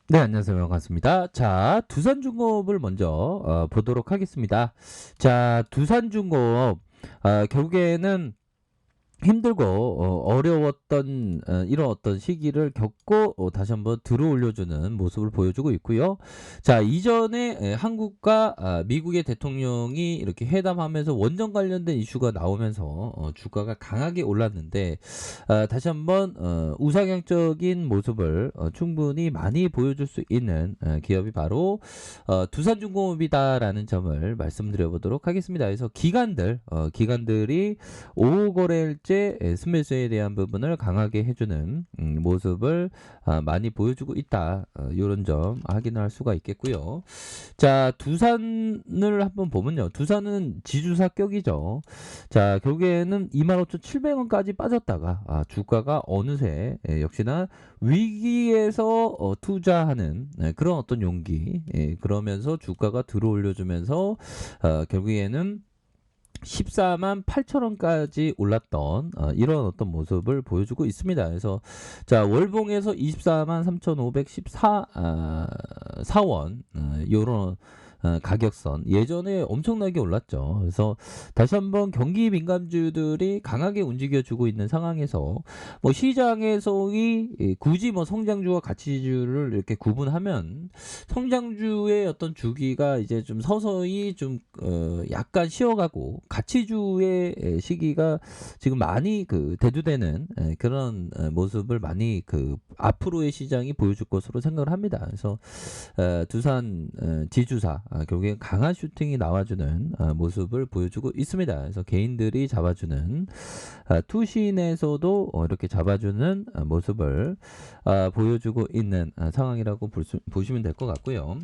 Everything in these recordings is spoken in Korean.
네, 안녕하세요. 반갑습니다. 자, 두산중공업을 먼저 보도록 하겠습니다. 자, 두산중공업 결국에는 힘들고 어려웠던 이런 어떤 시기를 겪고 다시 한번 들어올려주는 모습을 보여주고 있고요. 자, 이전에 한국과 미국의 대통령이 이렇게 회담하면서 원전 관련된 이슈가 나오면서 주가가 강하게 올랐는데 다시 한번 우상향적인 모습을 충분히 많이 보여줄 수 있는 기업이 바로 두산중공업이다라는 점을 말씀드려 보도록 하겠습니다. 그래서 기관들이 오후 거래일제 순매수에 대한 부분을 강하게 해주는 모습을 많이 보여주고 있다. 이런 점 확인할 수가 있겠고요. 자, 두산을 한번 보면요. 두산은 지주사격이죠. 자, 결국에는 25,700원까지 빠졌다가 주가가 어느새 역시나 위기에서 투자하는 그런 어떤 용기, 그러면서 주가가 들어올려주면서 결국에는 14만 8천원까지 올랐던 이런 어떤 모습을 보여주고 있습니다. 그래서 자, 월봉에서 24만 3,514 4원 요런 가격선 예전에 엄청나게 올랐죠. 그래서 다시 한번 경기 민감주들이 강하게 움직여주고 있는 상황에서 뭐 시장에서의 굳이 뭐 성장주와 가치주를 이렇게 구분하면 성장주의 어떤 주기가 이제 좀 서서히 좀 약간 쉬어가고 가치주의 시기가 지금 많이 대두되는 그런 모습을 많이 앞으로의 시장이 보여줄 것으로 생각을 합니다. 그래서 두산 지주사 결국에 강한 슈팅이 나와주는 모습을 보여주고 있습니다. 그래서 개인들이 잡아주는 투신에서도 이렇게 잡아주는 모습을 보여주고 있는 상황이라고 보시면 될 것 같고요.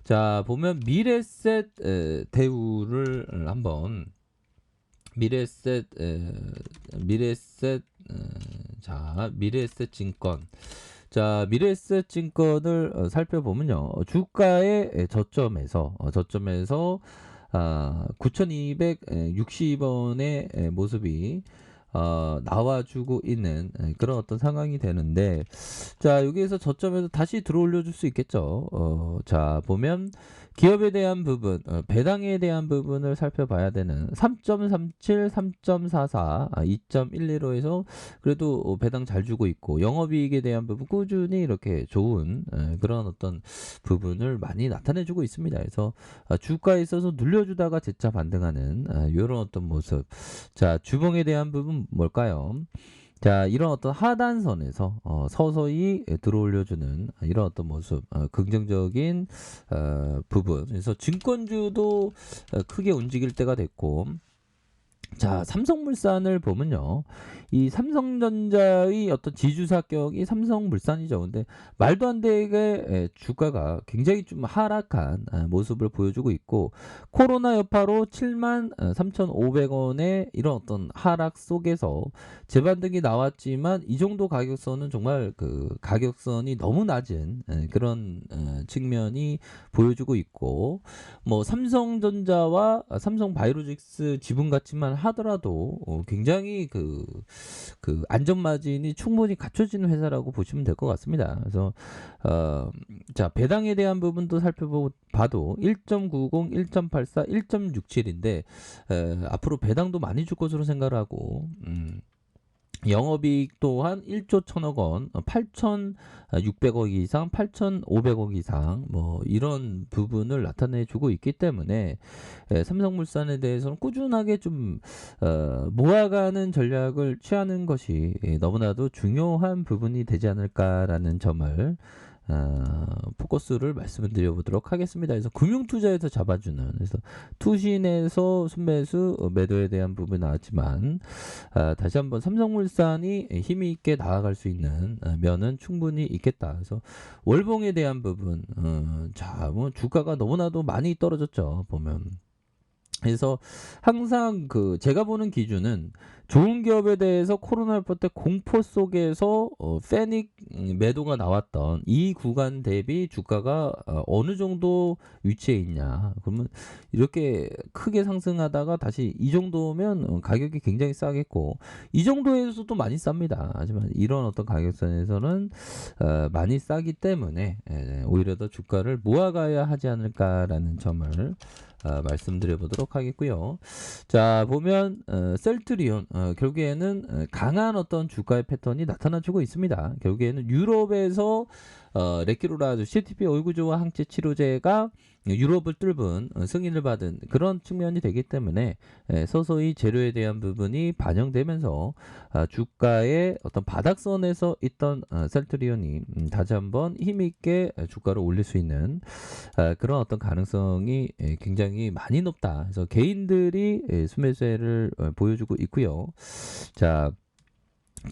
자, 보면 미래셋 대우를 한번 미래셋 자, 미래셋 증권. 자, 미래에셋 증권을 살펴보면요. 주가의 저점에서 9,260원의 모습이 나와주고 있는 그런 어떤 상황이 되는데, 자, 여기에서 저점에서 다시 들어올려 줄 수 있겠죠. 자, 보면 기업에 대한 부분, 배당에 대한 부분을 살펴봐야 되는 3.37, 3.44, 2.115에서 그래도 배당 잘 주고 있고, 영업이익에 대한 부분 꾸준히 이렇게 좋은 그런 어떤 부분을 많이 나타내주고 있습니다. 그래서 주가에 있어서 눌려주다가 재차 반등하는 이런 어떤 모습. 자, 주봉에 대한 부분 뭘까요? 자, 이런 어떤 하단선에서 서서히 들어올려주는 이런 어떤 모습, 긍정적인 부분. 그래서 증권주도 크게 움직일 때가 됐고, 자, 삼성물산을 보면요. 이 삼성전자의 어떤 지주사격이 삼성물산이죠. 근데 말도 안 되게 주가가 굉장히 좀 하락한 모습을 보여주고 있고, 코로나 여파로 7만 3,500원의 이런 어떤 하락 속에서 재반등이 나왔지만 이 정도 가격선은 정말 가격선이 너무 낮은 그런 측면이 보여주고 있고, 뭐 삼성전자와 삼성바이오로직스 지분 가치만 하더라도 굉장히 안전 마진이 충분히 갖춰지는 회사라고 보시면 될 것 같습니다. 그래서 자, 배당에 대한 부분도 살펴봐도 1.90, 1.84, 1.67인데 앞으로 배당도 많이 줄 것으로 생각하고 영업이익 또한 1조 1천억 원, 8,600억 이상, 8,500억 이상, 뭐 이런 부분을 나타내주고 있기 때문에 삼성물산에 대해서는 꾸준하게 좀 모아가는 전략을 취하는 것이 너무나도 중요한 부분이 되지 않을까라는 점을 포커스를 말씀을 드려보도록 하겠습니다. 그래서 금융투자에서 잡아주는, 그래서 투신에서 순매수 매도에 대한 부분이 나왔지만 다시 한번 삼성물산이 힘이 있게 나아갈 수 있는 면은 충분히 있겠다. 그래서 월봉에 대한 부분, 자, 뭐 주가가 너무나도 많이 떨어졌죠. 보면 그래서 항상 그 제가 보는 기준은 좋은 기업에 대해서 코로나19 때 공포 속에서 패닉 매도가 나왔던 이 구간 대비 주가가 어느 정도 위치에 있냐. 그러면 이렇게 크게 상승하다가 다시 이 정도면 가격이 굉장히 싸겠고, 이 정도에서도 많이 쌉니다. 하지만 이런 어떤 가격선에서는 많이 싸기 때문에 오히려 더 주가를 모아가야 하지 않을까라는 점을 말씀드려 보도록 하겠고요. 자, 보면 셀트리온 결국에는 강한 어떤 주가의 패턴이 나타나주고 있습니다. 결국에는 유럽에서 레키로라즈 CTP 얼구조화 항체 치료제가 유럽을 뚫은 승인을 받은 그런 측면이 되기 때문에 서서히 재료에 대한 부분이 반영되면서 주가의 어떤 바닥선에서 있던 셀트리온이 다시 한번 힘있게 주가를 올릴 수 있는 그런 어떤 가능성이 굉장히 많이 높다. 그래서 개인들이 수매세를 보여주고 있고요. 자,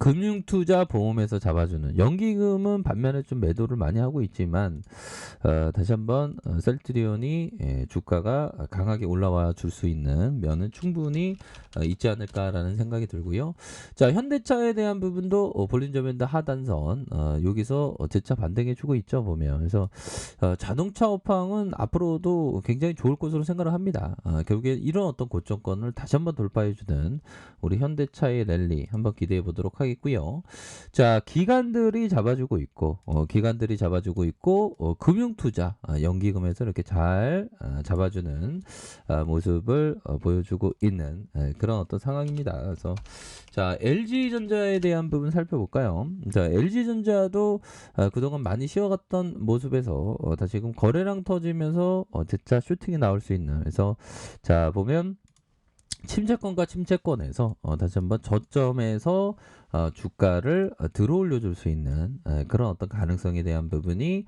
금융투자 보험에서 잡아주는 연기금은 반면에 좀 매도를 많이 하고 있지만 다시 한번 셀트리온이 주가가 강하게 올라와 줄 수 있는 면은 충분히 있지 않을까라는 생각이 들고요. 자, 현대차에 대한 부분도 볼린저 밴드 하단선 여기서 재차 반등해 주고 있죠, 보면. 그래서 자동차 업황은 앞으로도 굉장히 좋을 것으로 생각을 합니다. 결국에 이런 어떤 고점권을 다시 한번 돌파해 주는 우리 현대차의 랠리 한번 기대해 보도록 하겠고요. 자, 기관들이 잡아주고 있고 금융투자 연기금에서 이렇게 잘 잡아주는 모습을 보여주고 있는 그런 어떤 상황입니다. 그래서 자, LG전자에 대한 부분 살펴볼까요? 자, LG전자도 그동안 많이 쉬어갔던 모습에서 다시금 거래량 터지면서 재차 슈팅이 나올 수 있는, 그래서 자, 보면 침체권과 침체권에서 다시 한번 저점에서 주가를 들어올려 줄 수 있는 그런 어떤 가능성에 대한 부분이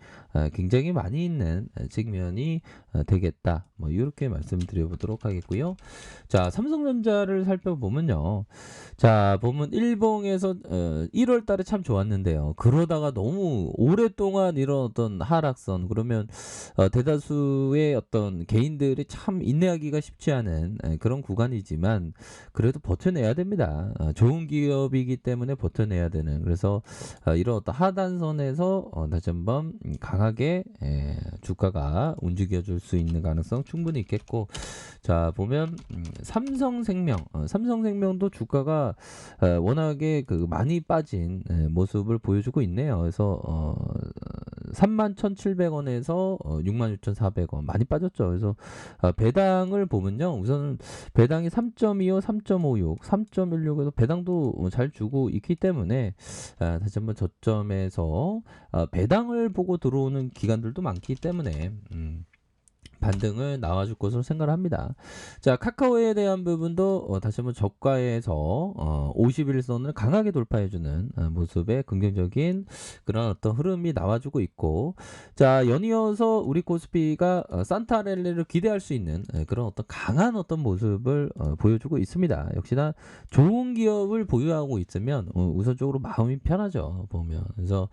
굉장히 많이 있는 측면이 되겠다. 뭐 이렇게 말씀드려 보도록 하겠고요. 자, 삼성전자를 살펴보면요. 자, 보면 일봉에서 1월 달에 참 좋았는데요. 그러다가 너무 오랫동안 이런 어떤 하락선, 그러면 대다수의 어떤 개인들이 참 인내하기가 쉽지 않은 그런 구간이지만 그래도 버텨내야 됩니다. 좋은 기업이기 때문에 버텨내야 되는, 그래서 이런 어떤 하단선에서 다시 한번 강하게 주가가 움직여 줄 수 있는 가능성 충분히 있겠고, 자, 보면 삼성생명도 주가가 워낙에 그 많이 빠진 모습을 보여주고 있네요. 그래서 31,700원에서 66,400원 많이 빠졌죠. 그래서 배당을 보면요, 우선 배당이 3.25, 3.56, 3.16에서 배당도 잘 주고 있기 때문에 다시 한번 저점에서 배당을 보고 들어오는 기관들도 많기 때문에 반등을 나와줄 것으로 생각을 합니다. 자, 카카오에 대한 부분도 다시 한번 저가에서 51선을 강하게 돌파해주는 모습의 긍정적인 그런 어떤 흐름이 나와주고 있고, 자, 연이어서 우리 코스피가 산타랠리를 기대할 수 있는 그런 어떤 강한 어떤 모습을 보여주고 있습니다. 역시나 좋은 기업을 보유하고 있으면 우선적으로 마음이 편하죠, 보면. 그래서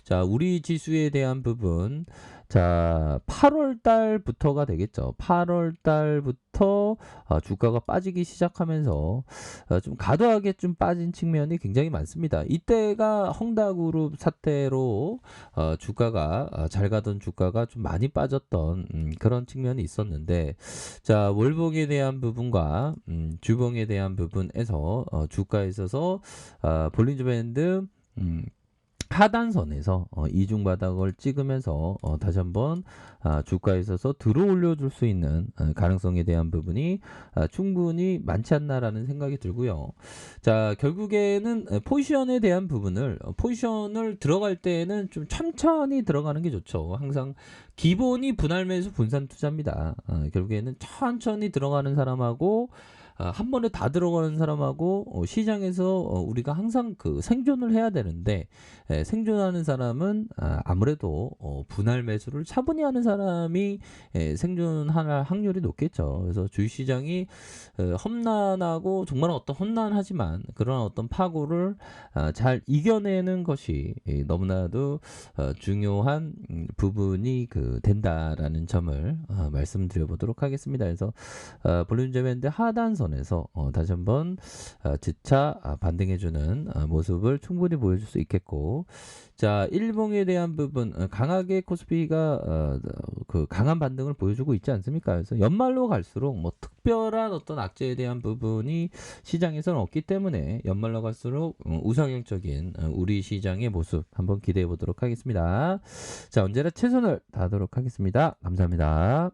자, 우리 지수에 대한 부분, 자, 8월 달부터가 되겠죠. 8월 달부터 주가가 빠지기 시작하면서 좀 과도하게 좀 빠진 측면이 굉장히 많습니다. 이때가 헝다그룹 사태로 주가가 잘 가던 주가가 좀 많이 빠졌던 그런 측면이 있었는데, 자, 월봉에 대한 부분과 주봉에 대한 부분에서 주가에 있어서 볼린저 밴드 하단선에서 이중 바닥을 찍으면서 다시 한번 주가에 있어서 들어올려 줄 수 있는 가능성에 대한 부분이 충분히 많지 않나라는 생각이 들고요. 자, 결국에는 포지션에 대한 부분을 포지션을 들어갈 때는 좀 천천히 들어가는 게 좋죠. 항상 기본이 분할 매수 분산 투자입니다. 결국에는 천천히 들어가는 사람하고 한 번에 다 들어가는 사람하고 시장에서 우리가 항상 그 생존을 해야 되는데 생존하는 사람은 아무래도 분할 매수를 차분히 하는 사람이 생존할 확률이 높겠죠. 그래서 주식시장이 험난하고 정말 어떤 험난하지만 그런 어떤 파고를 잘 이겨내는 것이 너무나도 중요한 부분이 된다라는 점을 말씀드려 보도록 하겠습니다. 그래서 볼륨 밴드 하단선에서 다시 한번 재차 반등해주는 모습을 충분히 보여줄 수 있겠고, 자 일봉에 대한 부분 강하게 코스피가 강한 반등을 보여주고 있지 않습니까? 그래서 연말로 갈수록 뭐 특별한 어떤 악재에 대한 부분이 시장에서는 없기 때문에 연말로 갈수록 우상향적인 우리 시장의 모습 한번 기대해 보도록 하겠습니다. 자 언제나 최선을 다하도록 하겠습니다. 감사합니다.